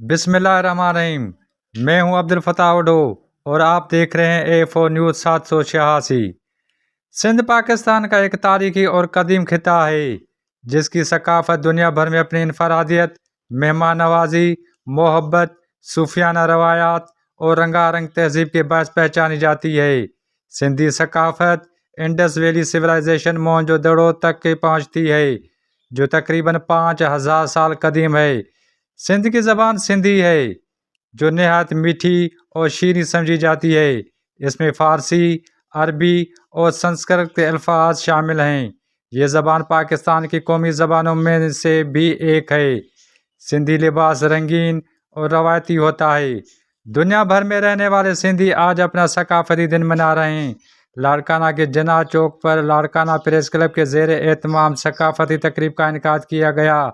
بسم اللہ الرحمن الرحیم۔ میں ہوں عبدالفتاح وڈو اور آپ دیکھ رہے ہیں A4 نیوز 786۔ سندھ پاکستان کا ایک تاریخی اور قدیم خطہ ہے جس کی ثقافت دنیا بھر میں اپنی انفرادیت، مہمان نوازی، محبت، صوفیانہ روایات اور رنگا رنگ تہذیب کے باعث پہچانی جاتی ہے۔ سندھی ثقافت Indus valley civilisation Mohenjo Daro تک کے پہنچتی ہے جو تقریباً 5000 سال قدیم ہے۔ سندھ کی زبان سندھی ہے جو نہایت میٹھی اور شیریں سمجھی جاتی ہے۔ اس میں فارسی، عربی اور سنسکرت کے الفاظ شامل ہیں۔ یہ زبان پاکستان کی قومی زبانوں میں سے بھی ایک ہے۔ سندھی لباس رنگین اور روایتی ہوتا ہے۔ دنیا بھر میں رہنے والے سندھی آج اپنا ثقافتی دن منا رہے ہیں۔ لاڑکانہ کے جناح چوک پر لاڑکانہ پریس کلب کے زیر اہتمام ثقافتی تقریب کا انعقاد کیا گیا۔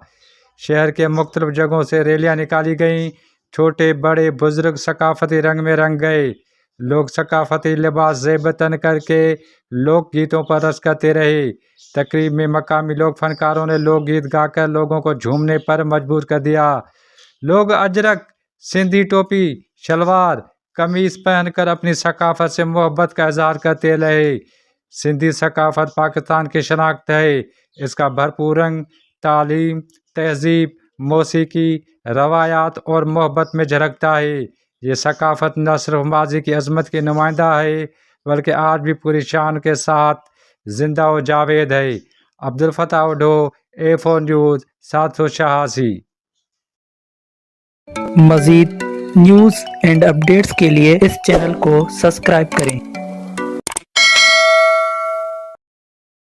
شہر کے مختلف جگہوں سے ریلیاں نکالی گئیں۔ چھوٹے بڑے بزرگ ثقافتی رنگ میں رنگ گئے۔ لوگ ثقافتی لباس زیب تن کر کے لوک گیتوں پر رقص کرتے رہے۔ تقریب میں مقامی لوک فنکاروں نے لوک گیت گا کر لوگوں کو جھومنے پر مجبور کر دیا۔ لوگ اجرک، سندھی ٹوپی، شلوار، قمیص پہن کر اپنی ثقافت سے محبت کا اظہار کرتے رہے۔ سندھی ثقافت پاکستان کی شناخت ہے۔ اس کا بھرپور رنگ تعلیم، تہذیب، موسیقی، روایات اور محبت میں جھلکتا ہے۔ یہ ثقافت نہ صرف ماضی کی عظمت کی نمائندہ ہے بلکہ آج بھی پوری شان کے ساتھ زندہ و جاوید ہے۔ Abdel Fattah وڈو، A4 news 786۔ مزید نیوز اینڈ اپڈیٹس کے لیے اس چینل کو سبسکرائب کریں۔